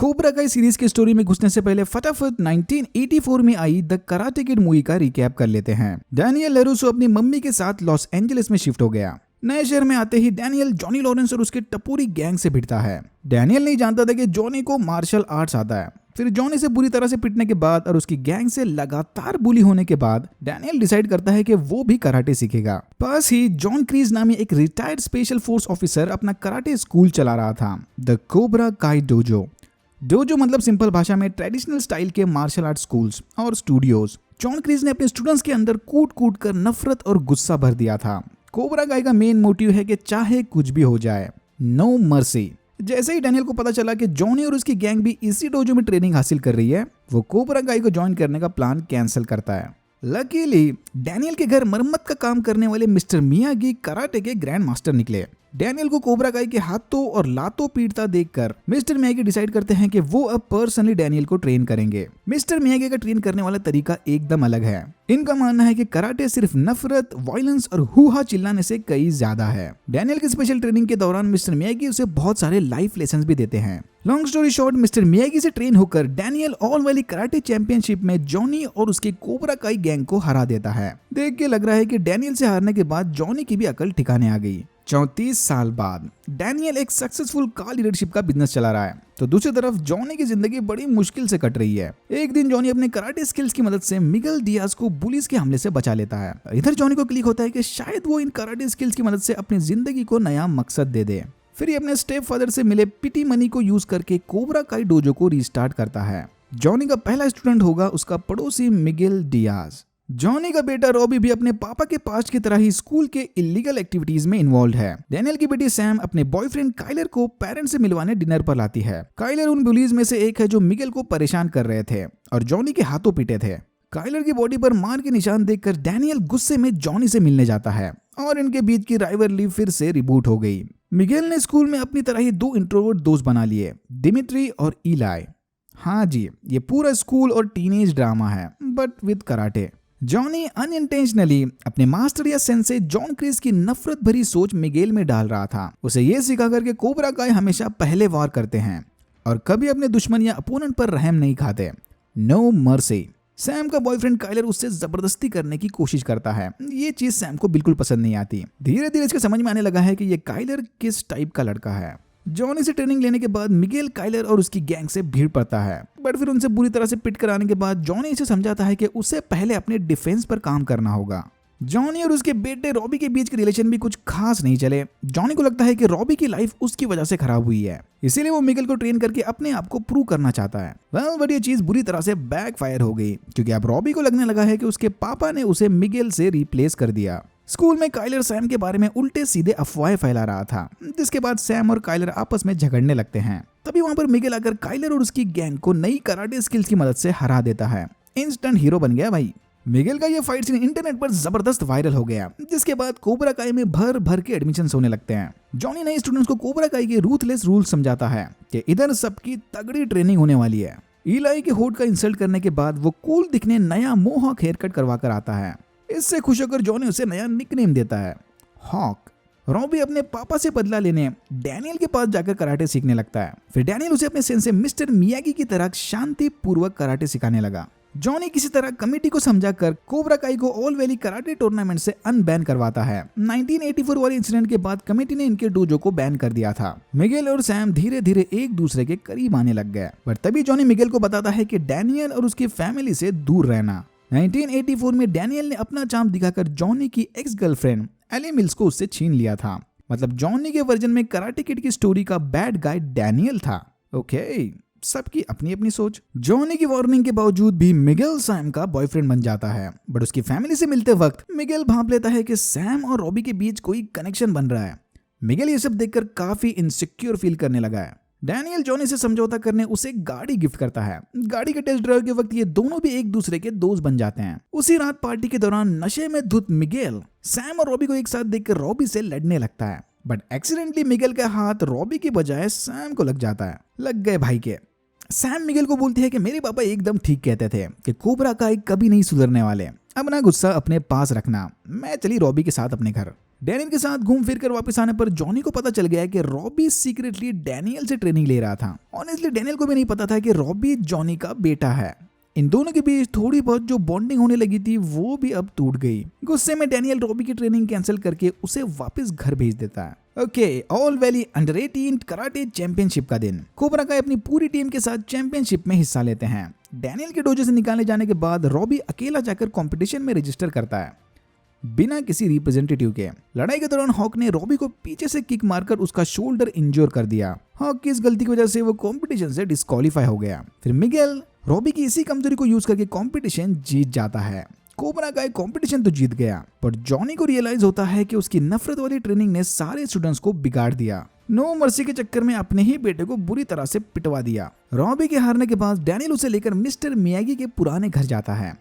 Cobra काई series की story में घुसने से पहले फटाफट 1984 में I the karate kid movie का रिकैप कर लेते हैं। डैनियल लरूसो अपनी मम्मी के साथ लॉस एंजलिस में शिफ्ट हो गया। नए शहर में आते ही डैनियल जॉनी लॉरेंस और उसके टपोरी गैंग से भिड़ता है। डैनियल नहीं जानता था कि जॉनी को मार्शल आर्ट्स आता है। फिर जॉनी से बुरी तरह से पिटने के बाद और उसकी गैंग से लगातार बुली होने के बाद डैनियल डिसाइड करता है कि वो भी कराटे सीखेगा। पास ही जॉन क्रीज नामी एक रिटायर्ड स्पेशल फोर्स ऑफिसर अपना कराटे स्कूल चला रहा था, द कोबरा काई डोजो। डोजो मतलब सिंपल भाषा में ट्रेडिशनल स्टाइल के मार्शल आर्ट स्कूल्स और स्टूडियोज। जॉन क्रीज ने अपने स्टूडेंट्स के अंदर कूट कूट कर नफरत और गुस्सा भर दिया था। कोबरा काई का मेन मोटिव है कि चाहे कुछ भी हो जाए, नो मर्सी। जैसे ही डैनियल को पता चला कि जॉनी और उसकी गैंग भी इसी डोजो में ट्रेनिंग हासिल कर रही है, वो कोबरा काई को ज्वाइन करने का प्लान कैंसिल करता है। लकीली डैनियल के घर मरम्मत का काम करने वाले मिस्टर मियागी कराटे के ग्रैंड मास्टर निकले। डैनियल को कोबरा काई के हाथों और लातों पीटता देखकर मिस्टर मियागी डिसाइड करते हैं कि वो अब पर्सनली डैनियल को ट्रेन करेंगे। मिस्टर मियागी का ट्रेन करने वाला तरीका एकदम अलग है। इनका मानना है कि कराटे सिर्फ नफरत, वायलेंस और हुहा चिल्लाने से कई ज्यादा है। डैनियल की स्पेशल ट्रेनिंग के दौरान मिस्टर मियागी उसे बहुत सारे लाइफ लेसन भी देते हैं। Long story short, mister Miyagi से ट्रेन होकर Daniel all valley karate championship में जॉनी और उसके कोबरा काई गैंग को हरा देता है। देख के लग रहा है कि डैनियल से हारने के बाद जॉनी की भी अकल ठिकाने आ गई। 34 साल बाद डैनियल एक सक्सेसफुल कार लीडरशिप का बिजनेस चला रहा है, तो दूसरी तरफ जॉनी की जिंदगी बड़ी मुश्किल से कट रही है। एक दिन जॉनी अपने कराटे स्किल्स की मदद से मिगेल डियाज को पुलिस के हमले से बचा लेता है। इधर जॉनी को क्लिक होता है कि शायद वो इन कराटे स्किल्स की मदद से अपनी जिंदगी को नया मकसद दे दे। फिर ये अपने स्टेप फादर से मिले पिटी मनी को यूज करके कोबरा काई डोजो को रीस्टार्ट करता है। जॉनी का पहला स्टूडेंट होगा उसका पड़ोसी मिगेल डियाज। जॉनी का बेटा रॉबी भी अपने पापा के पास्ट की तरह ही स्कूल के इलीगल एक्टिविटीज में इन्वॉल्व है। डैनियल की बेटी सैम अपने बॉयफ्रेंड काइलर को पेरेंट्स से मिलवाने डिनर पर लाती है। काइलर उन बुलीज में से एक है जो मिगेल को परेशान कर रहे थे और जॉनी के हाथों पीटे थे। काइलर की बॉडी पर मार के निशान देखकर डैनियल गुस्से में जॉनी से मिलने जाता है और इनके बीच की राइवलरी फिर से रिबूट हो गई। मिगेल ने स्कूल में अपनी तरह ही दो इंट्रोवर्ट दोस्त बना लिए, दिमित्री और इलाई। हाँ जी, ये पूरा स्कूल और टीनेज ड्रामा है, but with karate. Johnny unintentionally अपने मास्टर या सेंसे जॉन क्रीज की नफरत भरी सोच मिगेल में डाल रहा था, उसे ये सिखाकर के कोबरा काई हमेशा पहले वार करते हैं और कभी अपने दुश्मन या अपोनेंट पर रहम नहीं खाते, नो मर्सी। सैम का बॉयफ्रेंड काइलर उससे जबरदस्ती करने की कोशिश करता है। ये चीज सैम को बिल्कुल पसंद नहीं आती। धीरे धीरे इसके समझ में आने लगा है कि ये काइलर किस टाइप का लड़का है। जॉनी से ट्रेनिंग लेने के बाद मिगेल काइलर और उसकी गैंग से भीड़ पड़ता है, बट फिर उनसे बुरी तरह से पिट कर आने के बाद जॉनी इसे समझाता है कि उसे पहले अपने डिफेंस पर काम करना होगा। जॉनी और उसके बेटे रॉबी के बीच के रिलेशन भी कुछ खास नहीं चले। जॉनी को लगता है कि रॉबी की लाइफ उसकी वजह से खराब हुई है, इसीलिए वो मिगेल को ट्रेन करके अपने आप को प्रूव करना चाहता है। बट ये चीज बुरी तरह से बैकफायर हो गई, क्योंकि अब रॉबी को लगने लगा है कि उसके पापा ने उसे मिगेल से रिप्लेस कर दिया। स्कूल में काइलर सैम के बारे में उल्टे सीधे अफवाहें फैला रहा था, जिसके बाद सैम और काइलर आपस में झगड़ने लगते हैं। तभी वहां पर मिगेल आकर काइलर और उसकी गैंग को नई कराटे स्किल्स की मदद से हरा देता है। इंस्टेंट हीरो बन गया भाई। मिगेल का ये फाइट सीन इंटरनेट पर जबरदस्त वायरल हो गया, जिसके बाद कोबरा काई में भर भर के एडमिशन होने लगते हैं। जॉनी नए स्टूडेंट्स को कोबरा काई के रूथलेस रूल समझाता है कि इधर सबकी तगड़ी ट्रेनिंग होने वाली है। इलाई के होठ का इंसल्ट करने के बाद वो कूल दिखने नया मोहॉक हेयर कट करवा कर आता है। इससे खुश होकर जॉनी उसे नया निकनेम देता है, हॉक। रॉबी अपने पापा से बदला लेने डैनियल के पास जाकर कराटे सीखने लगता है। फिर डैनियल उसे अपने सेंसे मिस्टर मियागी की तरह शांति पूर्वक कराटे सिखाने लगा। जॉनी किसी तरह कमेटी को समझाकर कोबरा काई को ऑल वैली कराटे टूर्नामेंट से अनबैन करवाता है। 1984 वाले इंसिडेंट के बाद कमेटी ने इनके डोजो को बैन कर दिया था। मिगेल और सैम धीरे धीरे एक दूसरे के करीब आने लग गए, पर तभी जॉनी मिगेल को बताता है कि डैनियल और उसकी फैमिली से दूर रहना। 1984 में डैनियल ने अपना चाम दिखाकर जॉनी की एक्स गर्लफ्रेंड एली मिल्स को उससे छीन लिया था। मतलब जॉनी के वर्जन में कराटे किड की स्टोरी का बैड गाय डैनियल था। ओके, सबकी अपनी अपनी सोच। जॉनी की वार्निंग के बावजूद भी मिगेल सैम का बॉयफ्रेंड बन जाता है, बट उसकी फैमिली से मिलते वक्त मिगेल भांप लेता है कि सैम और रॉबी के बीच कोई कनेक्शन बन रहा है। मिगेल ये सब देखकर काफी इनसिक्योर फील करने लगा है। डैनियल जॉनी से समझौता करने उसे गाड़ी गिफ्ट करता है। गाड़ी के टेस्ट ड्राइव के वक्त ये दोनों भी एक दूसरे के दोस्त बन जाते हैं। उसी रात पार्टी के दौरान नशे में धुत मिगेल सैम और रॉबी को एक साथ देखकर रॉबी से लड़ने लगता है, बट एक्सीडेंटली मिगेल का हाथ रॉबी की बजाय सैम को लग जाता है। लग गए भाई के। सैम मिगेल को बोलती है कि मेरे पापा एकदम ठीक कहते थे कि कोबरा काई कभी नहीं सुधरने वाले, अब ना गुस्सा अपने पास रखना। मैं चली रॉबी के साथ अपने घर। डैनियल के साथ घूम फिर कर वापस आने पर जॉनी को पता चल गया कि रॉबी सीक्रेटली डैनियल से ट्रेनिंग ले रहा था। ऑनेस्टली डैनियल को भी नहीं पता था कि रॉबी जॉनी का बेटा है। इन दोनों के बीच थोड़ी बहुत जो बॉन्डिंग होने लगी थी वो भी अब टूट गई। गुस्से में डैनियल रॉबी की ट्रेनिंग कैंसिल करके उसे वापस घर भेज देता है। Okay, all valley under 18 karate championship का दिन। कोबरा काई अपनी पूरी टीम के साथ चैंपियनशिप में हिस्सा लेते हैं। डैनियल के डोजो से निकाले जाने के बाद रॉबी अकेला जाकर कंपटीशन में रजिस्टर करता है बिना किसी रिप्रेजेंटेटिव के। लड़ाई के दौरान हॉक ने रॉबी को पीछे से किक मारकर उसका शोल्डर इंजोर कर दिया। हॉक की इस गलती की वजह से वो कंपटीशन से डिस्क्वालीफाई हो गया। फिर मिगेल रॉबी की इसी कमजोरी को यूज करके कंपटीशन जीत जाता है। कोबरा काई कंपटीशन तो जीत गया, पर जॉनी को रियलाइज होता है कि उसकी नफरत वाली ट्रेनिंग ने सारे स्टूडेंट्स को बिगाड़ दिया। नो मर्सी के चक्कर में अपने ही बेटे को बुरी तरह से पिटवा दिया। रॉबी के हारने के बाद डैनियल उसे लेकर मिस्टर मियागी के पुराने घर जाता है।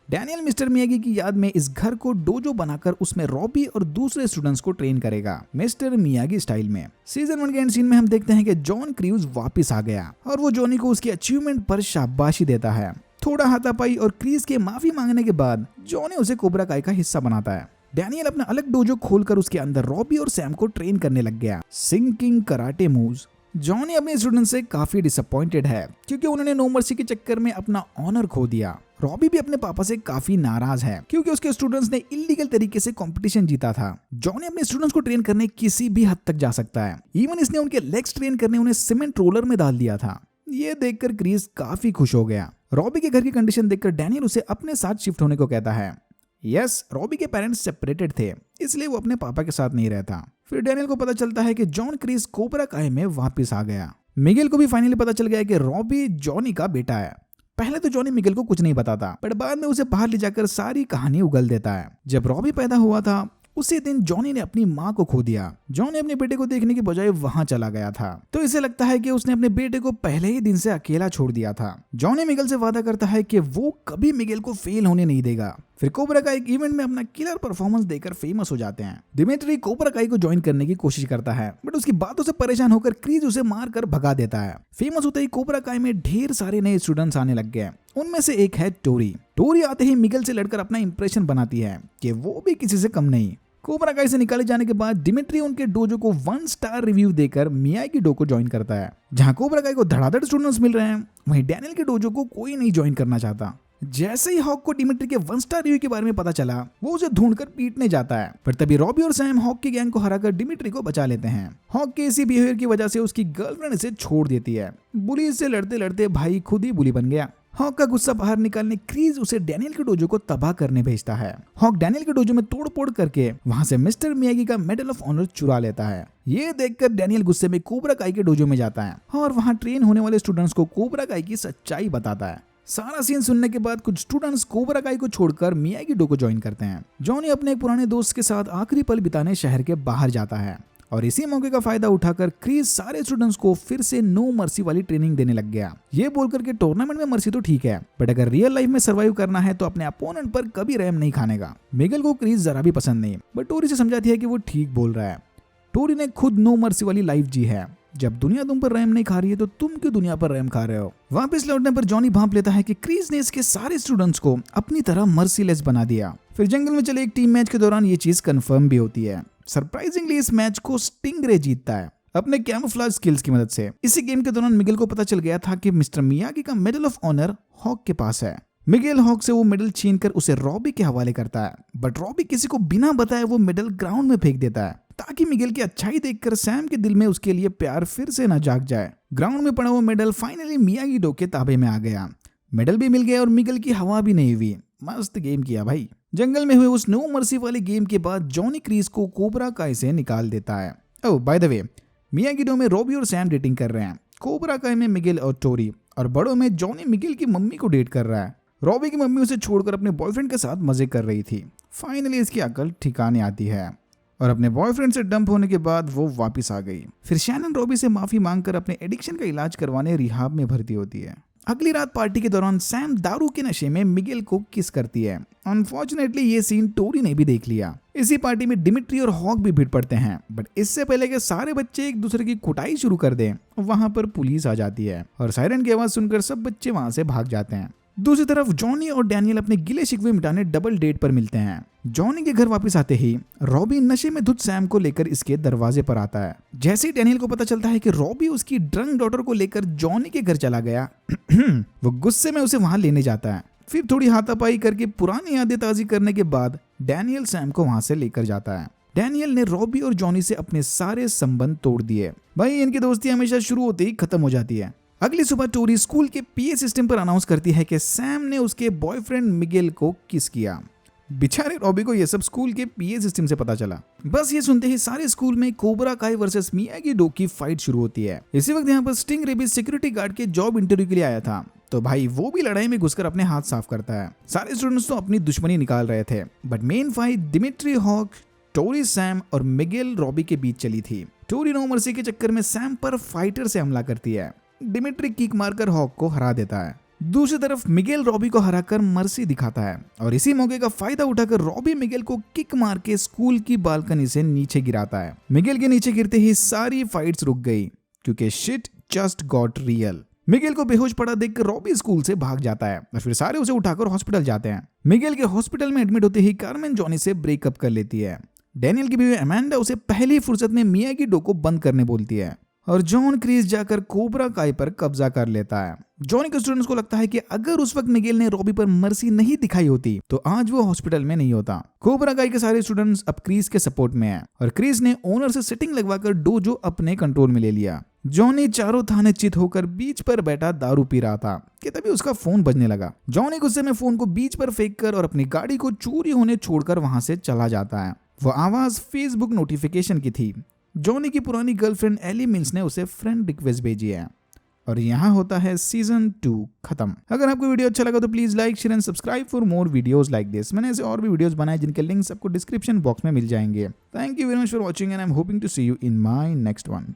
डैनियल मिस्टर मियागी की याद में इस घर को डोजो बनाकर उसमें रॉबी और दूसरे स्टूडेंट्स को ट्रेन करेगा मिस्टर मियागी स्टाइल में। सीजन 1 के एंड सीन में हम देखते हैं कि जॉन क्रूज वापस आ गया और वो जॉनी को उसकी अचीवमेंट पर शाबाशी देता है। थोड़ा हाथापाई और क्रीज के माफी मांगने के बाद जॉनी उसे कोबरा काई का हिस्सा बनाता है। डैनियल अपना अलग डोजो खोलकर उसके अंदर रॉबी और सैम को ट्रेन करने लग गया सिंकिंग कराटे मूव्स। जॉनी अपने स्टूडेंट से काफी डिसअपॉइंटेड है क्योंकि उन्होंने नो मर्सी के चक्कर में अपना ऑनर खो दिया। रॉबी भी अपने पापा से काफी नाराज है क्योंकि उसके स्टूडेंट्स ने इलीगल तरीके से कंपटीशन जीता था। जॉनी अपने स्टूडेंट्स को ट्रेन करने किसी भी हद तक जा सकता है। इवन इसने उनके लेग्स ट्रेन करने उन्हें सीमेंट रोलर में डाल दिया था। ये देखकर क्रीज काफी खुश हो गया। रॉबी के घर की कंडीशन देखकर डैनियल उसे अपने साथ शिफ्ट होने को कहता है। यस, रॉबी के पेरेंट्स सेपरेटेड थे इसलिए वो अपने पापा के साथ नहीं रहता। फिर डैनियल को पता चलता है कि जॉन क्रीज कोबरा काई में वापस आ गया। मिगेल को भी फाइनली पता चल गया कि रॉबी जॉनी का बेटा है। पहले तो जॉनी मिगेल को कुछ नहीं बताता, पर बाद में उसे बाहर ले जाकर सारी कहानी उगल देता है। जब रॉबी पैदा हुआ था उसी दिन जॉनी ने अपनी माँ को खो दिया। जॉनी अपने बेटे को देखने के बजाय वहां चला गया था, तो इसे लगता है कि उसने अपने बेटे को पहले ही दिन से अकेला छोड़ दिया था। जॉनी मिगेल से वादा करता है कि वो कभी मिगेल को फेल होने नहीं देगा। फिर कोबरा का एक इवेंट में अपना किलर परफॉर्मेंस देकर फेमस हो जाते हैं। दिमित्री कोबरा काई को ज्वाइन करने की कोशिश करता है, बट उसकी बातों से परेशान होकर क्रीज उसे मारकर भगा देता है। फेमस होते ही कोबरा काई में ढेर सारे नए स्टूडेंट्स आने लग गए। उनमें से एक है टोरी। टोरी आते ही मिगेल से लड़कर अपना इंप्रेशन बनाती है कि वो भी किसी से कम नहीं। कोबरा काई से निकाले जाने के बाद दिमित्री उनके डोजो को 1 स्टार रिव्यू देकर मियागी डो को ज्वाइन करता है। जहां कोबरा काई को धड़ाधड़ स्टूडेंट्स मिल रहे हैं, वहीं डैनियल के डोजो को कोई नहीं ज्वाइन करना चाहता। जैसे ही हॉक को दिमित्री के 1 स्टार रिव्यू के बारे में पता चला, वो उसे ढूंढकर पीटने जाता है, पर तभी रॉबी और सैम हॉक की गैंग को हराकर दिमित्री को बचा लेते हैं। हॉक के इसी बिहेवियर की वजह से उसकी गर्लफ्रेंड इसे छोड़ देती है। बुली से लड़ते लड़ते भाई खुद ही बुली बन गया। हॉक का गुस्सा बाहर निकालने क्रीज उसे डैनियल के डोजो को तबाह करने भेजता है। हॉक डैनियल के डोजो में तोड़फोड़ करके वहां से मिस्टर मियागी का मेडल ऑफ ऑनर चुरा लेता है। ये देखकर डैनियल गुस्से में कोबरा काई के डोजो में जाता है और वहां ट्रेन होने वाले स्टूडेंट्स को कोबरा काई की सच्चाई बताता है। सारा सीन सुनने के बाद कुछ स्टूडेंट्स कोबरा काई को छोड़कर मियागी डो को ज्वाइन करते हैं। जॉनी अपने एक पुराने दोस्त के साथ आखिरी पल बिताने शहर के बाहर जाता है और इसी मौके का फायदा उठाकर क्रीज सारे स्टूडेंट्स को फिर से नो मर्सी वाली ट्रेनिंग देने लग गया। ये बोलकर के टूर्नामेंट में मर्सी तो ठीक है, बट अगर रियल लाइफ में सर्वाइव करना है तो अपने अपोनेंट पर कभी रहम नहीं खाने का। मिगेल को क्रीज जरा भी पसंद नहीं, बट टोरी से समझाती है कि वो ठीक बोल रहा है। टोरी ने खुद नो मर्सी वाली लाइफ जी है। जब दुनिया तुम पर रहम नहीं खा रही है तो तुम क्यों दुनिया पर रहम खा रहे हो। वापस लौटने पर जॉनी भांप लेता है कि क्रीज ने इसके सारे स्टूडेंट्स को अपनी तरह मर्सीलेस बना दिया। फिर जंगल में चले एक टीम मैच के दौरान ये चीज कंफर्म भी होती है। सरप्राइजिंगली इस मैच को स्टिंगरे जीतता है अपने कैमोफ्लेज स्किल्स की मदद से। इसी गेम के दौरान मिगेल को पता चल गया था कि मिस्टर मियागी का मेडल ऑफ ऑनर हॉक के पास है। मिगेल हॉक से वो मेडल छीनकर उसे रॉबी के हवाले करता है, बट रॉबी किसी को बिना बताए वो मेडल ग्राउंड में फेंक देता है ताकि मिगेल की अच्छाई देखकर सैम के दिल में उसके लिए प्यार फिर से न जाग जाए। ग्राउंड में पड़ा वो मेडल फाइनली मियागी डो के ताबे में आ गया। मेडल भी मिल गया और मिगेल की हवा भी नहीं हुई। मस्त गेम किया भाई। जंगल में हुए उस नो मर्सी वाले गेम के बाद जॉनी क्रीज को कोबरा काई से निकाल देता है। Oh by the way, Miyagi Do में रॉबी और सैम डेटिंग कर रहे हैं। कोबरा काई में मिगेल और टोरी, और बड़ों में जॉनी मिगेल की मम्मी को डेट कर रहा है। रॉबी की मम्मी उसे छोड़कर अपने बॉयफ्रेंड के साथ मजे कर रही थी। फाइनली इसकी अकल ठिकाने आती है और अपने बॉयफ्रेंड से डंप होने के बाद वो वापस आ गई। फिर शैनन रॉबी से माफी मांगकर अपने एडिक्शन का इलाज करवाने रिहाब में भर्ती होती है। अगली रात पार्टी के दौरान सैम दारू के नशे में मिगेल को किस करती है। अनफॉर्चुनेटली ये सीन टोरी ने भी देख लिया। इसी पार्टी में दिमित्री और हॉक भी भिड़ पड़ते हैं, बट इससे पहले कि सारे बच्चे एक दूसरे की कुटाई शुरू कर दें, वहां पर पुलिस आ जाती है और सायरन की आवाज सुनकर सब बच्चे वहां से भाग जाते हैं। दूसरी तरफ जॉनी और डैनियल अपने गिले शिकवे मिटाने डबल डेट पर मिलते हैं। जॉनी के घर वापस आते ही रॉबी नशे में धुत सैम को लेकर इसके दरवाजे पर आता है। जैसे ही डैनियल को पता चलता है कि रॉबी उसकी ड्रंक डॉटर को लेकर जॉनी के घर चला गया वो गुस्से में उसे वहां लेने जाता है। फिर थोड़ी हाथापाई करके पुरानी यादें ताज़ी करने के बाद डैनियल सैम को वहां से लेकर जाता है। डैनियल ने रॉबी और जॉनी से अपने सारे संबंध तोड़ दिए। भाई इनकी दोस्ती हमेशा शुरू होते ही खत्म हो जाती है। अगली सुबह टोरी स्कूल के पीए सिस्टम पर अनाउंस करती है कि सैम ने उसके बॉयफ्रेंड मिगेल को किस किया। बेचारे रॉबी को यह सब स्कूल के पीए सिस्टम से पता चला। बस ये सुनते ही सारे स्कूल में कोबरा काय वर्सेस मियागी डो की फाइट शुरू होती है। इसी वक्त यहाँ पर स्टिंग रे भी सिक्योरिटी गार्ड के जॉब इंटरव्यू के लिए आया था, तो भाई वो भी लड़ाई में घुसकर अपने हाथ साफ करता है। सारे स्टूडेंट्स तो अपनी दुश्मनी निकाल रहे थे, but main fight Demetri Hawk, Tory Sam और मिगेल रॉबी के बीच चली थी। टोरी नो मर्सी के चक्कर में सैम पर फाइटर से हमला करती है। दिमित्री किक मारकर हॉक को हरा देता है। दूसरी तरफ मिगेल रॉबी को हराकर मर्सी दिखाता है और इसी मौके का फायदा उठाकर रॉबी मिगेल को किक मार के स्कूल की बालकनी से नीचे गिराता है। मिगेल के नीचे गिरते ही सारी फाइट्स रुक गई क्योंकि shit just got real. Miguel को बेहोश पड़ा देखकर रॉबी स्कूल से भाग जाता है और फिर सारे उसे उठाकर हॉस्पिटल जाते हैं। मिगेल के हॉस्पिटल में एडमिट होते ही कार्मेन जॉनी से ब्रेकअप कर लेती है। डैनियल की बीवी अमेंडा उसे पहली फुर्सत में मियागी डो को बंद करने बोलती है और जॉन क्रीज जाकर कोबरा काय पर कब्जा कर लेता है। जॉनी के स्टूडेंट्स को लगता है कि अगर उस वक्त मिगेल ने रॉबी पर मर्सी नहीं दिखाई होती तो आज वो हॉस्पिटल में नहीं होता। कोबरा काय के सारे स्टूडेंट्स अब क्रीज के सपोर्ट में हैं और क्रीज ने ओनर से सिटिंग लगवाकर डोजो अपने कंट्रोल में ले लिया। जॉनी चारों थाने चित होकर बीच पर बैठा दारू पी रहा था कि तभी उसका फोन बजने लगा। जॉनी गुस्से में फोन को बीच पर फेंक कर और अपनी गाड़ी को चोरी होने छोड़कर वहां से चला जाता है। वो आवाज फेसबुक नोटिफिकेशन की थी। जॉनी की पुरानी गर्लफ्रेंड एली मिल्स ने उसे फ्रेंड रिक्वेस्ट भेजी है। और यहाँ होता है सीजन 2 खत्म। अगर आपको वीडियो अच्छा लगा तो please like share and subscribe for more videos like this. मैंने ऐसे और भी वीडियोस बनाए जिनके लिंक्स आपको डिस्क्रिप्शन बॉक्स में मिल जाएंगे। Thank you very much for watching and I am hoping to see you in my next one.